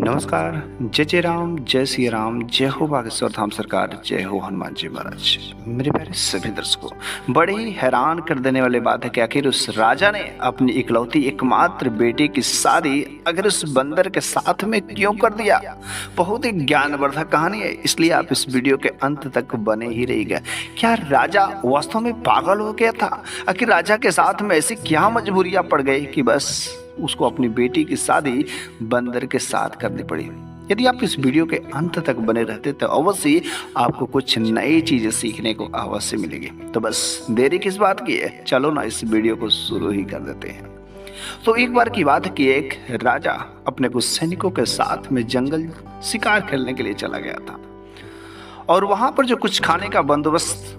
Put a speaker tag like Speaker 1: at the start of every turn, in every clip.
Speaker 1: नमस्कार। जय जय राम, जय श्री राम, जय हो बागेश्वर धाम सरकार, जय हो हनुमान जी महाराज। मेरे प्यारे सभी दर्शकों, बड़े ही हैरान कर देने वाली बात है कि आखिर उस राजा ने अपनी इकलौती एकमात्र बेटी की शादी अगर उस बंदर के साथ में क्यों कर दिया। बहुत ही ज्ञानवर्धक कहानी है, इसलिए आप इस वीडियो के अंत तक बने ही रहिएगा। क्या राजा वास्तव में पागल हो गया था? आखिर राजा के साथ में ऐसी क्या मजबूरियां पड़ गई कि बस उसको अपनी बेटी की शादी बंदर के साथ करनी पड़ी। यदि आप इस वीडियो के अंत तक बने रहते तो अवश्य आपको कुछ नई चीजें सीखने को अवश्य मिलेगी। तो बस देरी किस बात की है, चलो ना इस वीडियो को शुरू ही कर देते हैं। तो एक बार की बात है कि एक राजा अपने कुछ सैनिकों के साथ में जंगल शिकार खेलने के लिए चला गया था और वहां पर जो कुछ खाने का बंदोबस्त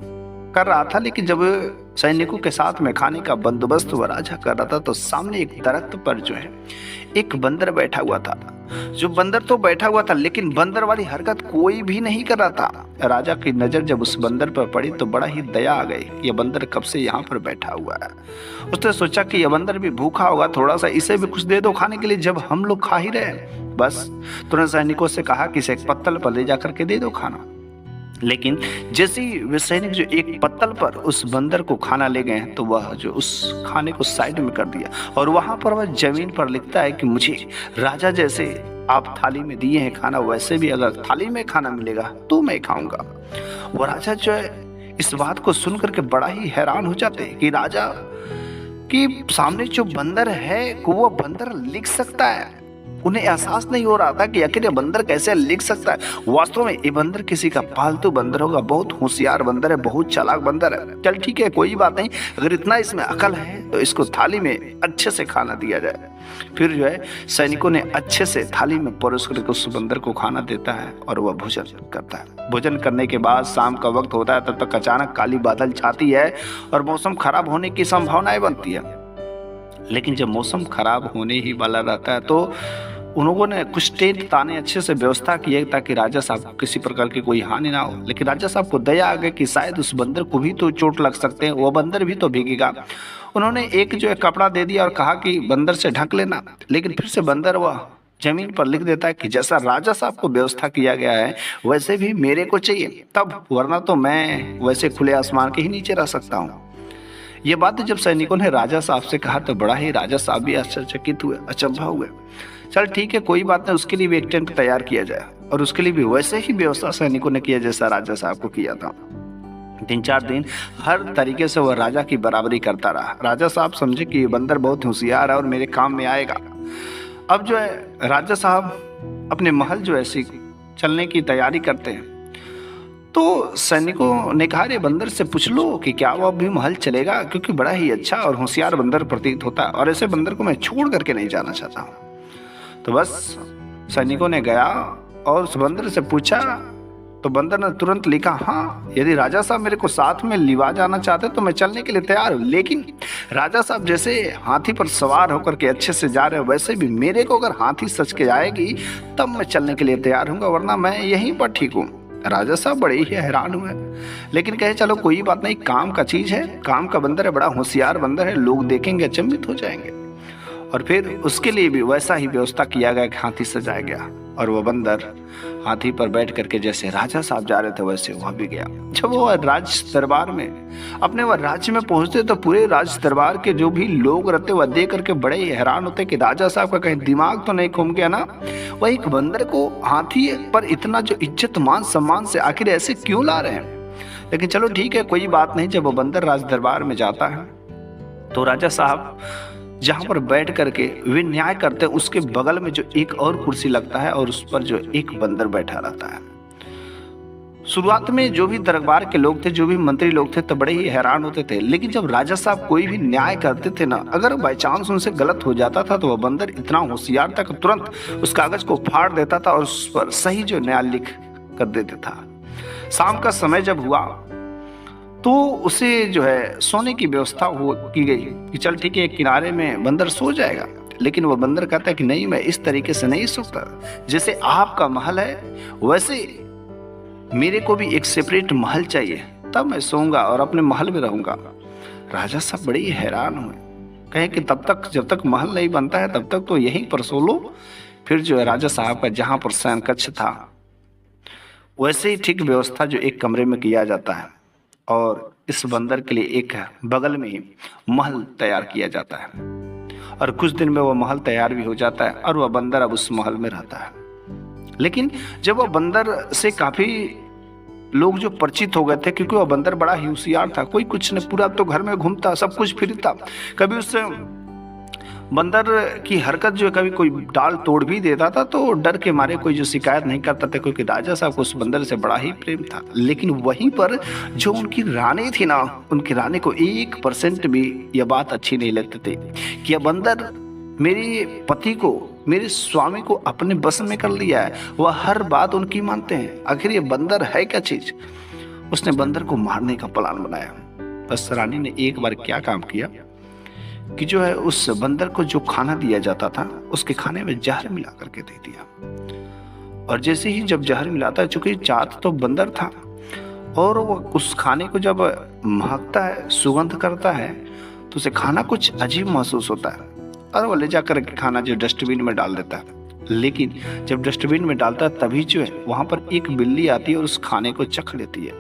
Speaker 1: कर रहा था। लेकिन जब सैनिकों के साथ में खाने का बंदोबस्त वह राजा कर रहा था तो सामने एक दरख्त पर जो है एक बंदर बैठा हुआ था। जो बंदर तो बैठा हुआ था लेकिन बंदर वाली हरकत कोई भी नहीं कर रहा था। राजा की नजर जब उस बंदर पर पड़ी तो बड़ा ही दया आ गई। यह बंदर कब से यहाँ पर बैठा हुआ है। उसने सोचा कि यह बंदर भी भूखा होगा, थोड़ा सा इसे भी कुछ दे दो खाने के लिए, जब हम लोग खा ही रहे। बस तुरंत सैनिकों से कहा कि इसे एक पत्तल पर ले जाकर के दे दो खाना। लेकिन जैसे ही वे सैनिक जो एक पत्तल पर उस बंदर को खाना ले गए तो वह जो उस खाने को साइड में कर दिया और वहां पर वह जमीन पर लिखता है कि मुझे राजा जैसे आप थाली में दिए हैं खाना, वैसे भी अगर थाली में खाना मिलेगा तो मैं खाऊंगा। वह राजा जो है इस बात को सुनकर के बड़ा ही हैरान हो जाते हैं कि राजा के सामने जो बंदर है वो बंदर लिख सकता है। उन्हें एहसास नहीं हो रहा था कि आखिर ये बंदर कैसे लिख सकता है। वास्तव में ये बंदर किसी का पालतू बंदर होगा, बहुत होशियार बंदर है, बहुत चालाक बंदर है। चल ठीक है, कोई बात नहीं, अगर इतना इसमें अकल है तो इसको थाली में अच्छे से खाना दिया जाए। फिर जो है सैनिकों ने अच्छे से थाली में परोस करके उस बंदर को खाना देता है और वह भोजन करता है। भोजन करने के बाद शाम का वक्त होता है, तब तक अचानक काली बादल छाती है और मौसम खराब होने की संभावनाएं बनती है। लेकिन जब मौसम खराब होने ही वाला रहता है तो उन ने कुछ टेंट ताने अच्छे से व्यवस्था की है ताकि राजा साहब को किसी प्रकार की कोई हानि ना हो। लेकिन राजा साहब को दया आ गई कि शायद उस बंदर को भी तो चोट लग सकते हैं, वो बंदर भी तो भीगेगा। उन्होंने एक जो है कपड़ा दे दिया और कहा कि बंदर से ढक लेना। लेकिन फिर से बंदर वह जमीन पर लिख देता है कि जैसा राजा साहब को व्यवस्था किया गया है वैसे भी मेरे को चाहिए, तब वरना तो मैं वैसे खुले आसमान के ही नीचे रह सकता हूँ। ये बात जब सैनिकों ने राजा साहब से कहा तो बड़ा ही राजा साहब भी आश्चर्यचकित हुए, अचंभा हुए। चल ठीक है, कोई बात नहीं, उसके लिए भी एक टेंट तैयार किया जाए और उसके लिए भी वैसे ही व्यवस्था सैनिकों ने किया जैसा राजा साहब को किया था। 3-4 दिन हर तरीके से वह राजा की बराबरी करता रहा। राजा साहब समझे कि ये बंदर बहुत होशियार है और मेरे काम में आएगा। अब जो है राजा साहब अपने महल जो है चलने की तैयारी करते हैं तो सैनिकों ने कहा रे बंदर से पूछ लो कि क्या वो भी महल चलेगा, क्योंकि बड़ा ही अच्छा और होशियार बंदर प्रतीत होता है और ऐसे बंदर को मैं छोड़ करके नहीं जाना चाहता हूँ। तो बस सैनिकों ने गया और उस बंदर से पूछा तो बंदर ने तुरंत लिखा, हाँ यदि राजा साहब मेरे को साथ में लिवा जाना चाहते तो मैं चलने के लिए तैयार हूँ। लेकिन राजा साहब जैसे हाथी पर सवार होकर के अच्छे से जा रहे हैं वैसे भी मेरे को अगर हाथी सच के आएगी तब मैं चलने के लिए तैयार हूँ, वरना मैं यहीं पर ठीक हूँ। राजा साहब बड़े ही हैरान हुए, लेकिन कहे चलो कोई बात नहीं, काम का चीज है, काम का बंदर है, बड़ा होशियार बंदर है, लोग देखेंगे अचंभित हो जाएंगे। और फिर उसके लिए भी वैसा ही व्यवस्था किया गया कि हाथी सजाया गया और वह बंदर हाथी पर बैठ करके जैसे राजा साहब जा रहे थे वैसे वह भी गया। जब वो राज दरबार में अपने वह राज्य में पहुंचते तो पूरे राज दरबार के जो भी लोग रहते वह देख करके बड़े ही हैरान होते कि राजा साहब का कहीं दिमाग तो नहीं घूम गया ना। वह एक बंदर को हाथी पर इतना जो इज्जत मान सम्मान से आखिर ऐसे क्यों ला रहे हैं। लेकिन चलो ठीक है, कोई बात नहीं। जब वो बंदर राज दरबार में जाता है तो राजा साहब जहां पर बैठ करके वे न्याय करते हैं उसके बगल में जो एक और कुर्सी लगता है और उस पर जो एक बंदर बैठा रहता है। शुरुआत में जो भी दरबार के लोग थे, जो भी मंत्री लोग थे तो बड़े ही हैरान होते थे। लेकिन जब राजा साहब कोई भी न्याय करते थे ना, अगर बाई चांस उनसे गलत हो जाता था तो वह बंदर इतना होशियार था कि तुरंत उस कागज को फाड़ देता था और उस पर सही जो न्याय लिख कर देता था। शाम का समय जब हुआ तो उसे जो है सोने की व्यवस्था की गई कि चल ठीक है एक किनारे में बंदर सो जाएगा। लेकिन वह बंदर कहता है कि नहीं, मैं इस तरीके से नहीं सोता, जैसे आपका महल है वैसे मेरे को भी एक सेपरेट महल चाहिए, तब मैं सोऊंगा और अपने महल में रहूंगा। राजा साहब बड़े ही हैरान हुए, कहे कि तब तक जब तक महल नहीं बनता है तब तक तो यहीं पर सो लो, फिर जो है राजा साहब का जहाँ पर शयन कक्ष था वैसे ही ठीक व्यवस्था जो एक कमरे में किया जाता है, और इस बंदर के लिए एक बगल में ही महल तैयार किया जाता है। और कुछ दिन में वह महल तैयार भी हो जाता है और वह बंदर अब उस महल में रहता है। लेकिन जब वह बंदर से काफी लोग जो परिचित हो गए थे, क्योंकि वह बंदर बड़ा ही होशियार था, कोई कुछ नहीं, पूरा तो घर में घूमता, सब कुछ फिरता, कभी उससे बंदर की हरकत जो है कभी कोई डाल तोड़ भी देता था तो डर के मारे कोई जो शिकायत नहीं करता था, क्योंकि राजा साहब को उस बंदर से बड़ा ही प्रेम था। लेकिन वहीं पर जो उनकी रानी थी ना, उनकी रानी को 1% भी यह बात अच्छी नहीं लगती थी कि यह बंदर मेरे पति को, मेरे स्वामी को अपने बस में कर लिया है। वह हर बात उनकी मानते हैं। आखिर ये बंदर है क्या चीज? उसने बंदर को मारने का प्लान बनाया। बस रानी ने एक बार क्या काम किया कि जो है उस बंदर को जो खाना दिया जाता था उसके खाने में जहर मिला करके दे दिया। और जैसे ही जब जहर मिलाता, चूंकि जात तो बंदर था और वो उस खाने को जब महकता है, सुगंध करता है, तो उसे खाना कुछ अजीब महसूस होता है और वो ले जाकर के खाना जो डस्टबिन में डाल देता है। लेकिन जब डस्टबिन में डालता है तभी जो है वहां पर एक बिल्ली आती है और उस खाने को चख लेती है,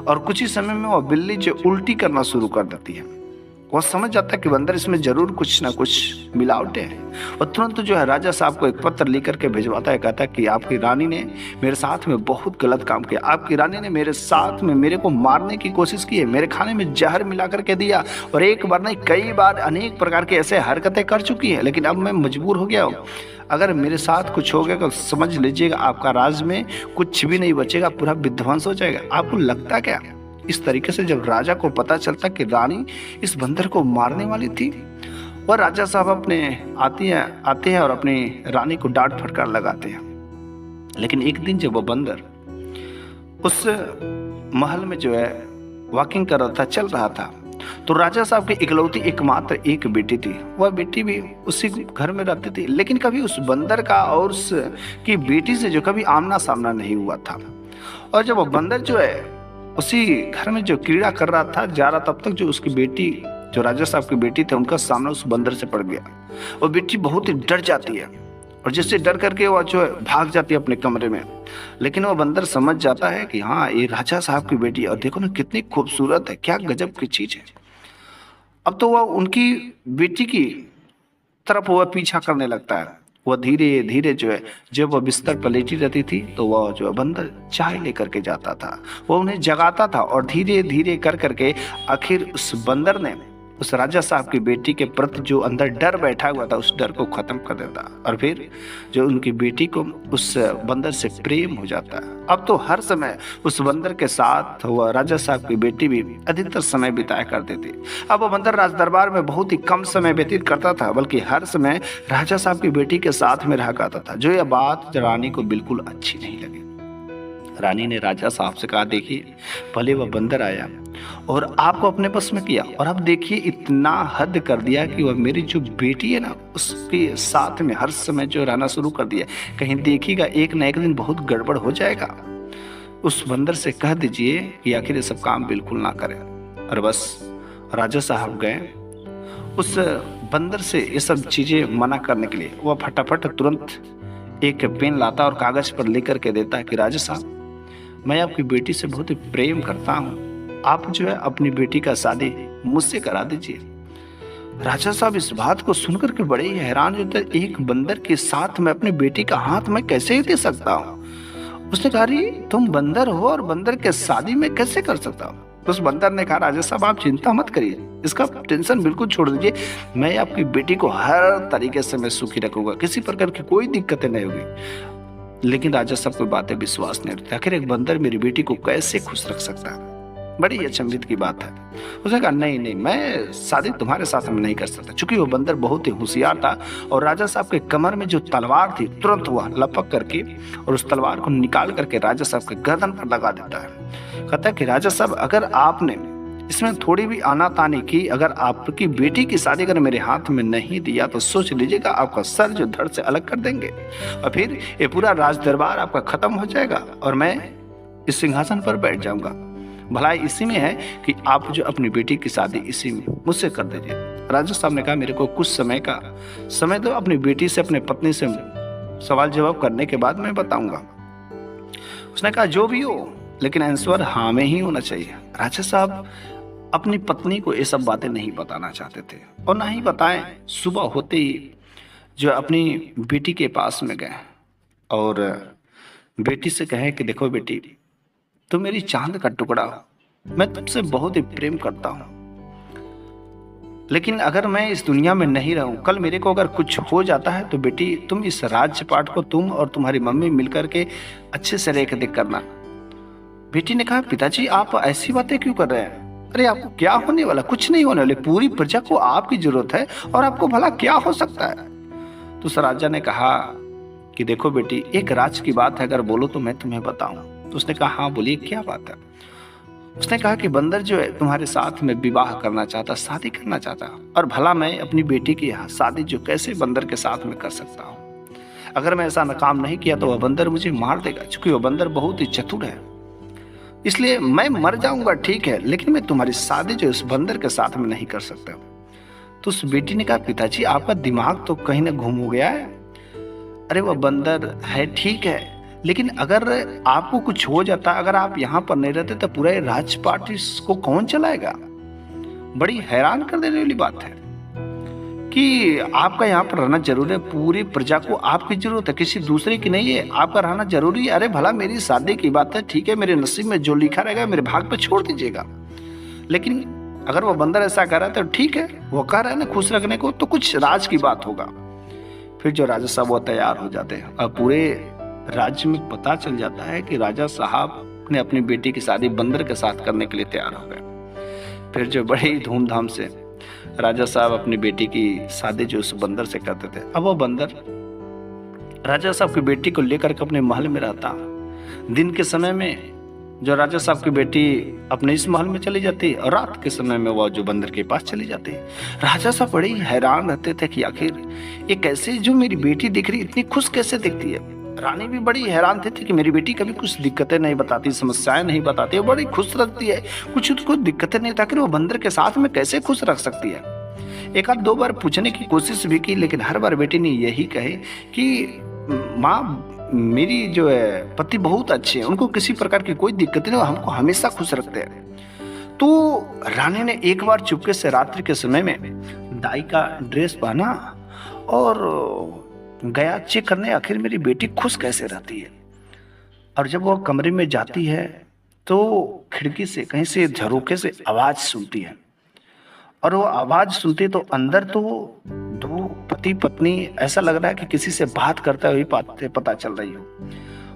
Speaker 1: और कुछ ही समय में वह बिल्ली जो उल्टी करना शुरू कर देती है। वह समझ जाता है कि बंदर इसमें जरूर कुछ ना कुछ मिलावटें हैं, और तुरंत जो है राजा साहब को एक पत्र लिख करके भिजवाता है। कहता है कि आपकी रानी ने मेरे साथ में बहुत गलत काम किया, आपकी रानी ने मेरे साथ में मेरे को मारने की कोशिश की है, मेरे खाने में जहर मिला करके दिया, और एक बार नहीं कई बार अनेक प्रकार के ऐसे हरकतें कर चुकी है। लेकिन अब मैं मजबूर हो गया हूँ, अगर मेरे साथ कुछ हो गया तो समझ लीजिएगा आपका राज में कुछ भी नहीं बचेगा, पूरा विध्वंस हो जाएगा। आपको लगता क्या? इस तरीके से जब राजा को पता चलता कि रानी इस बंदर को मारने वाली थी, वह राजा साहब अपने आते हैं और अपनी रानी को डांट फटकार लगाते हैं। लेकिन एक दिन जब वह बंदर उस महल में जो है वॉकिंग कर रहा था, चल रहा था, तो राजा साहब की इकलौती एकमात्र एक बेटी थी। वह बेटी भी उसी घर में रहती थी, लेकिन कभी उस बंदर का और उसकी बेटी से जो कभी आमना सामना नहीं हुआ था। और जब वह बंदर जो है उसी घर में जो क्रीड़ा कर रहा था, जा रहा, तब तक जो उसकी बेटी, जो राजा साहब की बेटी थी, उनका सामना उस बंदर से पड़ गया। वो बेटी बहुत ही डर जाती है और जिससे डर करके वह जो है भाग जाती है अपने कमरे में। लेकिन वो बंदर समझ जाता है कि हाँ, ये राजा साहब की बेटी है और देखो ना कितनी खूबसूरत है, क्या गजब की चीज है। अब तो वह उनकी बेटी की तरफ वह पीछा करने लगता है। वह धीरे धीरे जो है, जब वह बिस्तर पर लेटी रहती थी तो वह जो है बंदर चाय लेकर के जाता था, वह उन्हें जगाता था, और धीरे धीरे कर करके आखिर उस बंदर ने उस राजा साहब की बेटी के प्रति जो अंदर डर बैठा हुआ था, उस डर को खत्म कर देता, और फिर जो उनकी बेटी को उस बंदर से प्रेम हो जाता है। अब तो हर समय उस बंदर के साथ वह राजा साहब की बेटी भी अधिकतर समय बिताया करते थे। अब वह बंदर राज दरबार में बहुत ही कम समय व्यतीत करता था, बल्कि हर समय राजा साहब की बेटी के साथ में रहा करता था। जो यह बात रानी को बिल्कुल अच्छी नहीं लगी। रानी ने राजा साहब से कहा, देखिए पहले वह बंदर आया और आपको अपने बस में किया, और अब देखिए इतना हद कर दिया कि वह मेरी जो बेटी है ना, उसके साथ में हर समय जो रहना शुरू कर दिया। कहीं देखिएगा एक न एक दिन बहुत गड़बड़ हो जाएगा। उस बंदर से कह दीजिए कि आखिर ये सब काम बिल्कुल ना करें। और बस राजा साहब गए उस बंदर से ये सब चीजें मना करने के लिए। वह फटाफट तुरंत एक पेन लाता और कागज पर लिख करके देता है कि राजा साहब, मैं आपकी बेटी से बहुत ही प्रेम करता हूँ, आप जो है अपनी बेटी का शादी मुझसे करा दीजिए। राजा साहब इस बात को सुनकर के बड़े ही हैरान होते, एक बंदर के साथ मैं अपनी बेटी का हाथ मैं कैसे ही दे सकता हूँ। उसने कहा, तुम बंदर हो और बंदर के शादी में कैसे कर सकता हूँ। तो उस बंदर ने कहा, राजा साहब आप चिंता मत करिए, इसका टेंशन बिल्कुल छोड़ दीजिए, मैं आपकी बेटी को हर तरीके से मैं सुखी रखूंगा, किसी प्रकार की कोई दिक्कतें नहीं होगी। लेकिन राजा साहब को बातें विश्वास नहीं होती, आखिर एक बंदर मेरी बेटी को कैसे खुश रख सकता है, बड़ी अचंभित की बात है। उसने कहा, नहीं, मैं शादी तुम्हारे साथ में नहीं कर सकता। चूंकि वो बंदर बहुत ही होशियार था और राजा साहब के कमर में जो तलवार थी, तुरंत वह लपक करके और उस तलवार को निकाल करके राजा साहब के गर्दन पर लगा देता है। कहता है कि राजा साहब, अगर आपने इसमें थोड़ी भी आनाकानी की, अगर आपकी बेटी की शादी अगर मेरे हाथ में नहीं दिया तो सोच लीजिएगा आपका सर जो धड़ से अलग कर देंगे, और फिर ये पूरा राज दरबार आपका खत्म हो जाएगा और मैं इस सिंहासन पर बैठ जाऊंगा। भलाई इसी में है कि आप जो अपनी बेटी की शादी इसी में मुझसे कर दीजिए। राजा साहब ने कहा, मेरे को कुछ समय का समय दो, अपनी बेटी से, अपने पत्नी से सवाल जवाब करने के बाद मैं बताऊंगा। उसने कहा जो भी हो, लेकिन आंसर हाँ में ही होना चाहिए। राजा साहब अपनी पत्नी को ये सब बातें नहीं बताना चाहते थे और ना ही बताएं। सुबह होते ही जो अपनी बेटी के पास में गए और बेटी से कहे कि देखो बेटी, तुम मेरी चांद का टुकड़ा हो, मैं तुमसे बहुत ही प्रेम करता हूँ, लेकिन अगर मैं इस दुनिया में नहीं रहूं, कल मेरे को अगर कुछ हो जाता है तो बेटी तुम इस राज्यपाट को तुम और तुम्हारी मम्मी मिलकर के अच्छे से रेख देख करना। बेटी ने कहा पिताजी आप ऐसी बातें क्यों कर रहे हैं? अरे आपको क्या होने वाला? कुछ नहीं होने वाले, पूरी प्रजा को आपकी जरूरत है और आपको भला क्या हो सकता है? तो उस राजा ने कहा कि देखो बेटी, एक राज की बात है, अगर बोलो तो मैं तुम्हें बताऊं। तो उसने कहा हाँ बोलिए, क्या बात है? उसने कहा कि बंदर जो है तुम्हारे साथ में विवाह करना चाहता, शादी करना चाहता, और भला मैं अपनी बेटी की शादी जो कैसे बंदर के साथ में कर सकता हूँ? अगर मैं ऐसा काम नहीं किया तो वह बंदर मुझे मार देगा, क्योंकि वह बंदर बहुत ही चतुर है। इसलिए मैं मर जाऊंगा ठीक है, लेकिन मैं तुम्हारी शादी जो इस बंदर के साथ में नहीं कर सकता। तो उस बेटी ने कहा पिताजी आपका दिमाग तो कहीं ना घूम हो गया है। अरे वह बंदर है ठीक है, लेकिन अगर आपको कुछ हो जाता, अगर आप यहाँ पर नहीं रहते तो पूरा राजपाट इसको कौन चलाएगा? बड़ी हैरान कर देने वाली बात है कि आपका यहाँ पर रहना जरूरी है, पूरी प्रजा को आपकी जरूरत है, किसी दूसरे की नहीं है, आपका रहना जरूरी है। अरे भला मेरी शादी की बात है, ठीक है, मेरे नसीब में जो लिखा रहेगा मेरे भाग पे छोड़ दीजिएगा। लेकिन अगर वो बंदर ऐसा कर रहा है तो ठीक है, वो कह रहा है ना खुश रखने को, तो कुछ राज की बात होगा। फिर जो राजा साहब वो तैयार हो जाते हैं और पूरे राज्य में पता चल जाता है कि राजा साहब ने अपनी बेटी की शादी बंदर के साथ करने के लिए तैयार हो गए। फिर जो बड़े ही धूमधाम से राजा साहब अपनी बेटी की शादी जो उस बंदर से करते थे। अब वो बंदर राजा साहब की बेटी को लेकर के अपने महल में रहता। दिन के समय में जो राजा साहब की बेटी अपने इस महल में चली जाती और रात के समय में वह जो बंदर के पास चली जाती। राजा साहब बड़े ही हैरान रहते थे कि आखिर ये कैसे, जो मेरी बेटी दिख रही इतनी खुश कैसे दिखती है। रानी भी बड़ी हैरान थी कि मेरी बेटी कभी कुछ दिक्कतें नहीं बताती, समस्याएं नहीं बताती, वो बड़ी खुश रखती है, कुछ उसको दिक्कतें नहीं, ताकि वो बंदर के साथ में कैसे खुश रख सकती है। एक आध दो बार पूछने की कोशिश भी की, लेकिन हर बार बेटी ने यही कहे कि माँ मेरी जो है पति बहुत अच्छे हैं, उनको किसी प्रकार की कोई दिक्कत नहीं, हमको हमेशा खुश रखते हैं। तो रानी ने एक बार चुपके से रात्रि के समय में दाई का ड्रेस पहना और गया चेक करने आखिर मेरी बेटी खुश कैसे रहती है। और जब वो कमरे में जाती है तो खिड़की से कहीं से झरोखे से आवाज सुनती है, और वो आवाज सुनती तो अंदर तो दो पति पत्नी ऐसा लग रहा है कि किसी से बात करते हुए पता चल रही हो।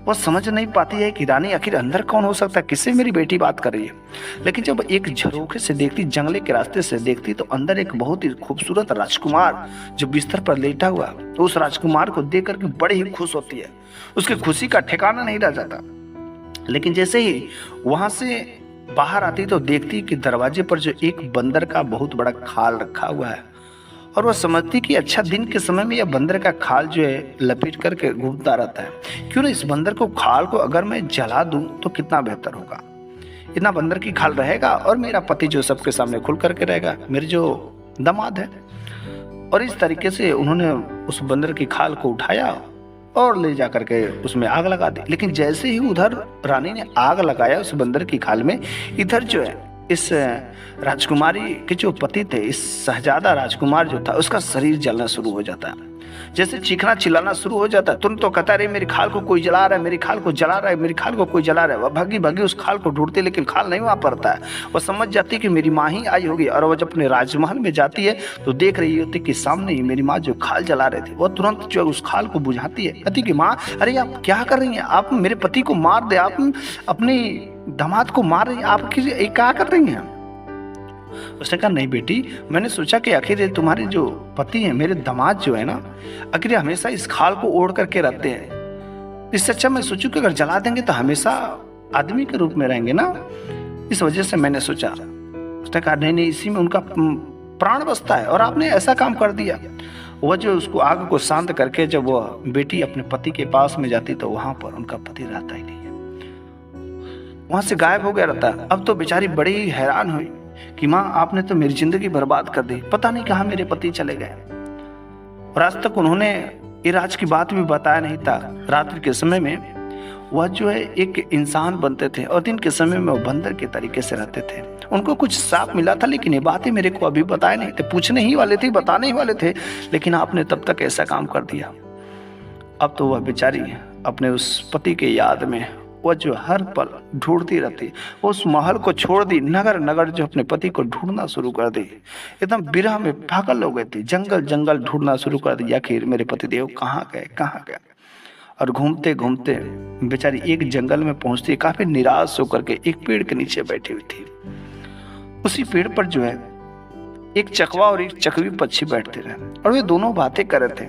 Speaker 1: वो समझ नहीं पाती है कि रानी आखिर अंदर कौन हो सकता है, किससे मेरी बेटी बात कर रही है। लेकिन जब एक झरोखे से देखती, जंगले के रास्ते से देखती, तो अंदर एक बहुत ही खूबसूरत राजकुमार जो बिस्तर पर लेटा हुआ, तो उस राजकुमार को देख करके बड़ी ही खुश होती है। उसकी खुशी का ठिकाना नहीं रह जाता। लेकिन जैसे ही वहां से बाहर आती तो देखती कि दरवाजे पर जो एक बंदर का बहुत बड़ा खाल रखा हुआ है, और वह समझती कि अच्छा दिन के समय में यह बंदर का खाल जो है लपेट करके घूमता रहता है, क्यों ना इस बंदर को खाल को अगर मैं जला दूं तो कितना बेहतर होगा। इतना बंदर की खाल रहेगा और मेरा पति जो सबके सामने खुल करके रहेगा, मेरे जो दामाद है। और इस तरीके से उन्होंने उस बंदर की खाल को उठाया और ले जा करके उसमें आग लगा दी। लेकिन जैसे ही उधर रानी ने आग लगाया उस बंदर की खाल में, इधर जो है इस राजकुमारी के जो पति थे, इस शहजादा राजकुमार जो था, उसका शरीर जलना शुरू हो जाता है। जैसे चीखना चिल्लाना शुरू हो जाता है। तुरंत तो कहता है मेरी खाल को कोई जला रहा है, मेरी खाल को जला रहा है, मेरी खाल को कोई जला रहा है। वह भागी भागी उस खाल को ढूंढती, लेकिन खाल नहीं वहां पड़ता है। वह समझ जाती है कि मेरी माँ ही आई होगी, और वह जब अपने राजमहल में जाती है तो देख रही होती कि सामने ही मेरी माँ जो खाल जला रही थी, वह तुरंत जो उस खाल को बुझाती है। कहती कि माँ अरे आप क्या कर रही हैं, आप मेरे पति को मार दे, आप अपने दामाद को मार रही हैं, आप क्या कर रही हैं। उसने कहा नहीं बेटी, मैंने सोचा कि आखिर तुम्हारे जो पति हैं, मेरे दामाद जो है ना, आखिर हमेशा इस खाल को ओढ़ करके रहते हैं। इससे अच्छा मैं सोचूं कि अगर जला देंगे तो हमेशा आदमी के रूप में रहेंगे ना, इस वजह से मैंने सोचा। उसने कहा नहीं नहीं, इसी में उनका प्राण बसता है और आपने ऐसा काम कर दिया। वह जो उसको आग को शांत करके जब वह बेटी अपने पति के पास में जाती तो वहां पर उनका पति रहता ही नहीं है, वहां से गायब हो गया रहता है। अब तो बेचारी बड़ी हैरान हुई कि माँ आपने तो मेरी जिंदगी बर्बाद कर दी, पता नहीं कहाँ मेरे पति चले गए। और आज तक उन्होंने ये राज की बात भी बताया नहीं था। रात्रि के समय में वह जो है एक इंसान बनते थे और दिन के समय में वो बंदर के तरीके से रहते थे। उनको कुछ श्राप मिला था, लेकिन ये बातें मेरे को अभी बताए नहीं थे। पूछने ही वाले थे, बताने ही वाले थे, लेकिन आपने तब तक ऐसा काम कर दिया। अब तो वह बेचारी अपने उस पति के याद में वह जो हर पल ढूंढती रहती, उस महल को छोड़ दी, नगर नगर जो अपने पति को ढूंढना शुरू कर दी। एकदम विरह में पागल हो गई थी, जंगल जंगल ढूंढना शुरू कर दिया। आखिर मेरे पतिदेव कहाँ गए, कहाँ गए। और घूमते घूमते बेचारी एक जंगल में पहुंचती, काफी निराश होकर के एक पेड़ के नीचे बैठी हुई थी। उसी पेड़ पर जो है एक चकवा और एक चकवी पक्षी बैठते रहे और वे दोनों बातें कर रहे थे।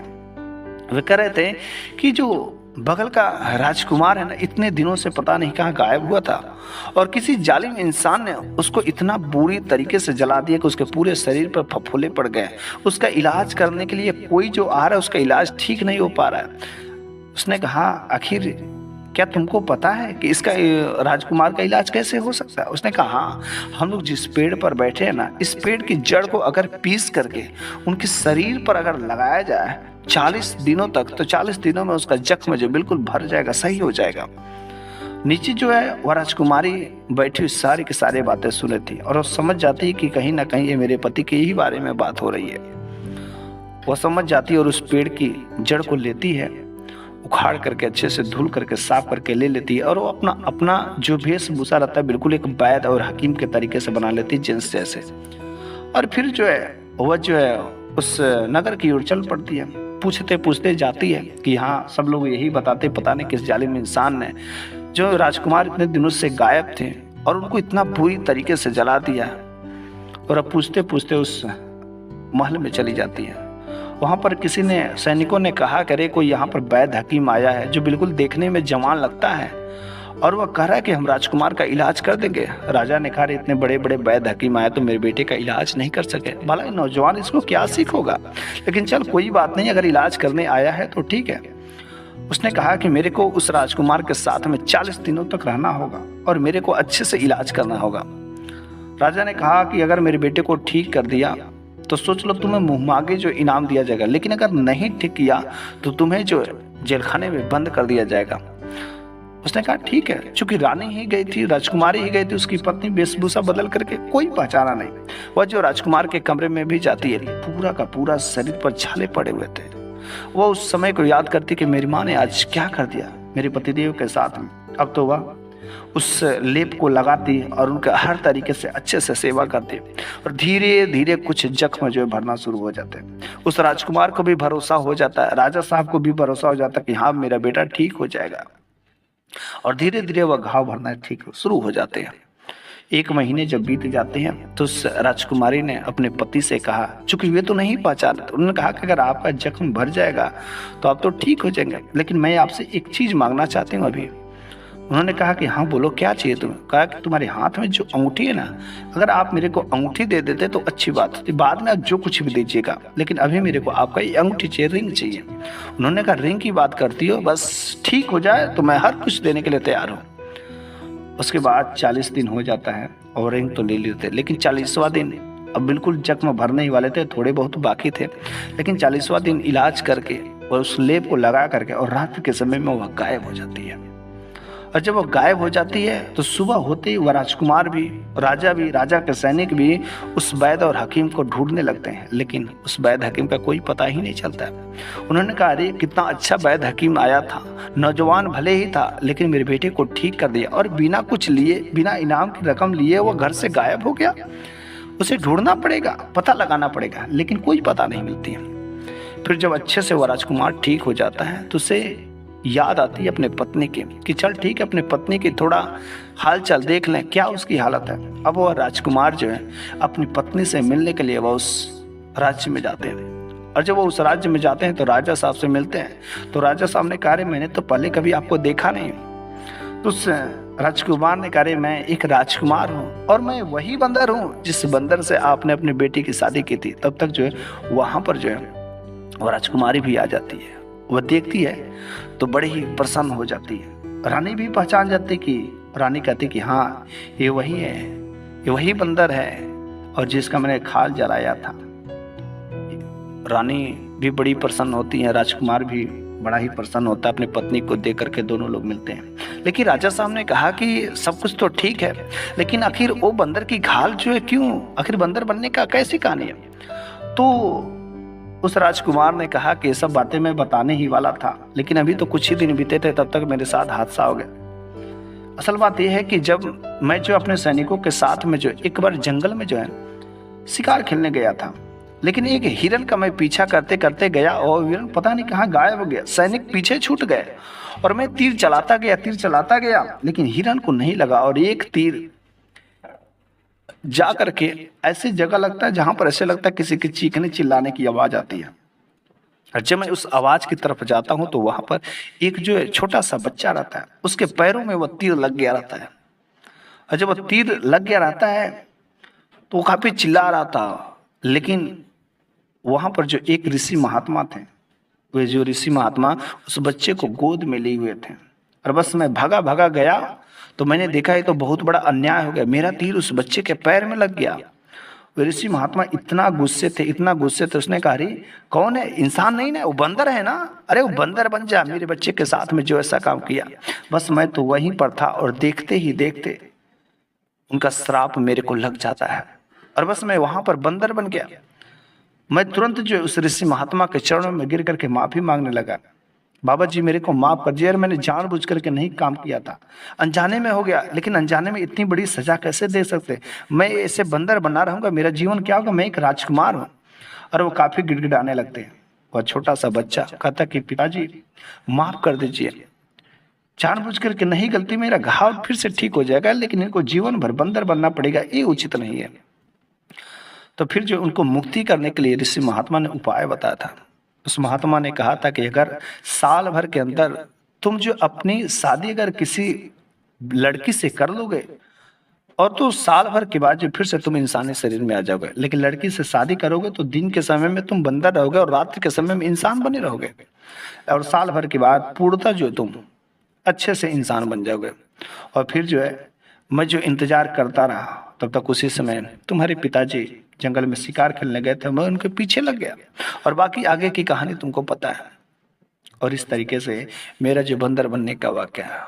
Speaker 1: वे कह रहे थे कि जो बगल का राजकुमार है ना, इतने दिनों से पता नहीं कहाँ गायब हुआ था और किसी जालिम इंसान ने उसको इतना बुरी तरीके से जला दिया कि उसके पूरे शरीर पर फफोले पड़ गए। उसका इलाज करने के लिए कोई जो आ रहा है उसका इलाज ठीक नहीं हो पा रहा है। उसने कहा, आखिर क्या तुमको पता है कि इसका राजकुमार का इलाज कैसे हो सकता है? उसने कहा, हाँ, हम लोग जिस पेड़ पर बैठे हैं ना, इस पेड़ की जड़ को अगर पीस करके उनके शरीर पर अगर लगाया जाए 40 दिनों तक, तो 40 दिनों में उसका जख्म जो बिल्कुल भर जाएगा, सही हो जाएगा। नीचे जो है वह राजकुमारी बैठी हुई सारी की सारी बातें सुने थी और वो समझ जाती कि कहीं ना कहीं ये मेरे पति के ही बारे में बात हो रही है। वह समझ जाती और उस पेड़ की जड़ को लेती है, उखाड़ करके अच्छे से धुल करके साफ करके ले लेती है और वो अपना अपना जो वेशभूषा रहता है बिल्कुल एक वैद और हकीम के तरीके से बना लेती है, जिन्स जैसे। और फिर जो है वह जो है उस नगर की ओर चल पड़ती है। पूछते पूछते जाती है कि हाँ, सब लोग यही बताते, पता नहीं किस जालिम इंसान ने जो राजकुमार इतने दिनों से गायब थे और उनको इतना बुरी तरीके से जला दिया। और अब पूछते पूछते उस महल में चली जाती है। वहाँ पर किसी ने, सैनिकों ने कहा कि अरे कोई यहाँ पर वैद्य हकीम आया है जो बिल्कुल देखने में जवान लगता है और वह कह रहा है कि हम राजकुमार का इलाज कर देंगे। राजा ने कहा, इतने बड़े बड़े वैद्य हकीम आए तो मेरे बेटे का इलाज नहीं कर सके, भला नौजवान इसको क्या सीख होगा, लेकिन चल कोई बात नहीं, अगर इलाज करने आया है तो ठीक है। उसने कहा कि मेरे को उस राजकुमार के साथ में 40 दिनों तक रहना होगा और मेरे को अच्छे से इलाज करना होगा। राजा ने कहा कि अगर मेरे बेटे को ठीक कर दिया तो सोच लो तुम्हें मुंह मांगे जो इनाम दिया जाएगा, लेकिन अगर नहीं ठीक किया तो तुम्हें जो जेलखाने में बंद कर दिया जाएगा। उसने कहा ठीक है। चूंकि रानी ही गई थी, राजकुमारी ही गई थी, उसकी पत्नी वेशभूषा बदल करके, कोई पहचाना नहीं। वह जो राजकुमार के कमरे में भी जाती है, पूरा का पूरा शरीर पर छाले पड़े हुए थे। वह उस समय को याद करती कि मेरी माँ ने आज क्या कर दिया मेरे पतिदेव के साथ में। अब तो वह उस लेप को लगाती और उनका हर तरीके से अच्छे से सेवा करती और धीरे धीरे कुछ जख्म जो है भरना शुरू हो जाते हैं। उस राजकुमार को भी भरोसा हो जाता है, राजा साहब को भी भरोसा हो जाता है कि हाँ, मेरा बेटा ठीक हो जाएगा। और धीरे धीरे वह घाव भरना ठीक शुरू हो जाते हैं। 1 महीने जब बीत जाते हैं तो उस राजकुमारी ने अपने पति से कहा, चूंकि वे तो नहीं पहचाने, तो उन्होंने कहा कि अगर आपका जख्म भर जाएगा तो आप तो ठीक हो जाएंगे, लेकिन मैं आपसे एक चीज मांगना चाहती हूँ अभी। उन्होंने कहा कि हाँ बोलो, क्या चाहिए तुम्हें? कहा कि तुम्हारे हाथ में जो अंगूठी है ना, अगर आप मेरे को अंगूठी दे देते तो अच्छी बात होती, बाद में आप जो कुछ भी दीजिएगा, लेकिन अभी मेरे को आपका ये अंगूठी चाहिए, रिंग चाहिए। उन्होंने कहा रिंग की बात करती हो, बस ठीक हो जाए तो मैं हर कुछ देने के लिए तैयार हूँ। उसके बाद 40 दिन हो जाता है और रिंग तो ले लेते, लेकिन 40वां दिन अब बिल्कुल जख्म भरने ही वाले थे, थोड़े बहुत बाकी थे, लेकिन 40वां दिन इलाज करके और उस लेप को लगा करके और रात के समय में वह गायब हो जाती है। और जब वो गायब हो जाती है तो सुबह होते ही वह राजकुमार भी, राजा भी, राजा के सैनिक भी उस वैद्य और हकीम को ढूंढने लगते हैं, लेकिन उस वैद्य हकीम का कोई पता ही नहीं चलता। उन्होंने कहा, अरे कितना अच्छा वैद्य हकीम आया था, नौजवान भले ही था लेकिन मेरे बेटे को ठीक कर दिया और बिना कुछ लिए, बिना इनाम की रकम लिए वो घर से गायब हो गया। उसे ढूंढना पड़ेगा, पता लगाना पड़ेगा, लेकिन कोई पता नहीं मिलती है। फिर जब अच्छे से वह राजकुमार ठीक हो जाता है तो उसे याद आती है अपने पत्नी की कि चल ठीक है, अपने पत्नी की थोड़ा हाल चाल देख लें, क्या उसकी हालत है। अब वह राजकुमार जो है अपनी पत्नी से मिलने के लिए वह उस राज्य में जाते हैं और जब वो उस राज्य में जाते हैं तो राजा साहब से मिलते हैं। तो राजा साहब ने कहा, मैंने तो पहले कभी आपको देखा नहीं। तो उस राजकुमार ने कहा, मैं एक राजकुमार हूँ और मैं वही बंदर हूँ जिस बंदर से आपने अपनी बेटी की शादी की थी। तब तक जो है वहाँ पर जो है वो राजकुमारी भी आ जाती है। वह देखती है तो बड़े ही प्रसन्न हो जाती है। रानी भी पहचान जाती कि, रानी कहती कि हाँ ये वही है, ये वही बंदर है और जिसका मैंने खाल जलाया था। रानी भी बड़ी प्रसन्न होती हैं, राजकुमार भी बड़ा ही प्रसन्न होता है, अपनी पत्नी को देख करके दोनों लोग मिलते हैं। लेकिन राजा साहब ने कहा कि सब कुछ तो ठीक है, लेकिन आखिर वो बंदर की घाल जो है क्यों, आखिर बंदर बनने का कैसी कहानी है? तो उस राजकुमार ने कहा कि ये सब बातें मैं बताने ही वाला था, लेकिन अभी तो कुछ ही दिन बीते थे तब तक मेरे साथ हादसा हो गया। असल बात यह है कि जब मैं जो अपने सैनिकों के साथ में जो एक बार जंगल में जो है शिकार खेलने गया था, लेकिन एक हिरन का मैं पीछा करते करते गया और हिरन पता नहीं कहाँ गायब हो गया। सैनिक पीछे छूट गए और मैं तीर चलाता गया, लेकिन हिरन को नहीं लगा और एक तीर जा करके ऐसी जगह लगता है जहां पर ऐसे लगता है किसी के चीखने चिल्लाने की आवाज आती है। और जब मैं उस आवाज की तरफ जाता हूं तो वहां पर एक जो है छोटा सा बच्चा रहता है, उसके पैरों में वह तीर लग गया रहता है। और जब वह तीर लग गया रहता है तो वो काफी चिल्ला रहा था, लेकिन वहां पर जो एक ऋषि महात्मा थे, वे जो ऋषि महात्मा उस बच्चे को गोद में लिए हुए थे। और बस मैं भागा भागा गया तो मैंने देखा ये तो बहुत बड़ा अन्याय हो गया, मेरा तीर उस बच्चे के पैर में लग गया। वे ऋषि महात्मा इतना गुस्से थे, उसने कहा, अरे कौन है, इंसान नहीं ना, वो बंदर है ना, अरे वो बंदर बन जा, मेरे बच्चे के साथ में जो ऐसा काम किया। बस मैं तो वहीं पर था और देखते ही देखते उनका श्राप मेरे को लग जाता है और बस मैं वहां पर बंदर बन गया। मैं तुरंत जो उस ऋषि महात्मा के चरणों में गिर करके माफी मांगने लगा, बाबा जी मेरे को माफ कर दिया, मैंने जानबूझ करके नहीं काम किया था, अनजाने में हो गया, लेकिन अनजाने में इतनी बड़ी सजा कैसे दे सकते, मैं ऐसे बंदर बना रहूंगा, मेरा जीवन क्या होगा, मैं एक राजकुमार हूँ। और वो काफी गिड़गिड़ाने लगते हैं। वह छोटा सा बच्चा कहता कि पिताजी माफ कर दीजिए, जानबूझ करके नहीं, गलती मेरा, घाव फिर से ठीक हो जाएगा, लेकिन इनको जीवन भर बंदर बनना पड़ेगा, ये उचित नहीं है। तो फिर जो उनको मुक्ति करने के लिए ऋषि महात्मा ने उपाय बताया था। उस महात्मा ने कहा था कि अगर साल भर के अंदर तुम जो अपनी शादी अगर किसी लड़की से कर लोगे और तो साल भर के बाद जो फिर से तुम इंसानी शरीर में आ जाओगे, लेकिन लड़की से शादी करोगे तो दिन के समय में तुम बंदर रहोगे और रात्रि के समय में इंसान बने रहोगे, और साल भर के बाद पूर्णतः जो तुम अच्छे से इंसान बन जाओगे। और फिर जो है मैं जो इंतजार करता रहा, तब तक उसी समय तुम्हारे पिताजी जंगल में शिकार खेलने गए थे, मैं उनके पीछे लग गया और बाकी आगे की कहानी तुमको पता है। और इस तरीके से मेरा जो बंदर बनने का वाक़या है।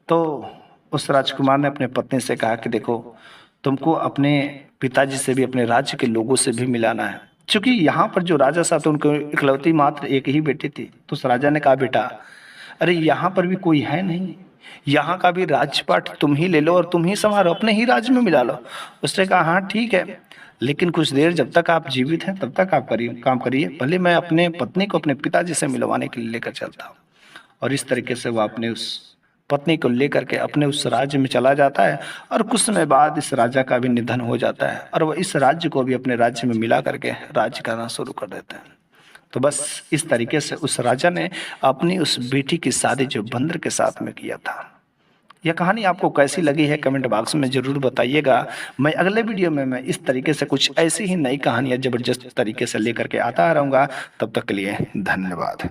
Speaker 1: तो उस राजकुमार ने अपने पत्नी से कहा कि देखो, तुमको अपने पिताजी से भी, अपने राज्य के लोगों से भी मिलाना है, क्योंकि यहाँ पर जो राजा साहब थे उनको इकलौती मात्र एक ही बेटी थी। तो उस राजा ने कहा, बेटा अरे यहाँ पर भी कोई है नहीं, यहाँ का भी राजपाट तुम ही ले लो और तुम ही संभालो, अपने ही राज्य में मिला लो। उसने कहा हाँ ठीक है, लेकिन कुछ देर जब तक आप जीवित हैं तब तक आप काम करिए, भले मैं अपने पत्नी को अपने पिताजी से मिलवाने के लिए लेकर चलता हूँ। और इस तरीके से वह अपने उस पत्नी को लेकर के अपने उस राज्य में चला जाता है और कुछ समय बाद इस राजा का भी निधन हो जाता है और वह इस राज्य को भी अपने राज्य में मिला करके राज्य करना शुरू कर देते हैं। तो बस इस तरीके से उस राजा ने अपनी उस बेटी की शादी जो बंदर के साथ में किया था। यह कहानी आपको कैसी लगी है कमेंट बॉक्स में ज़रूर बताइएगा। मैं अगले वीडियो में मैं इस तरीके से कुछ ऐसी ही नई कहानियाँ ज़बरदस्त तरीके से लेकर के आता रहूँगा। तब तक के लिए धन्यवाद।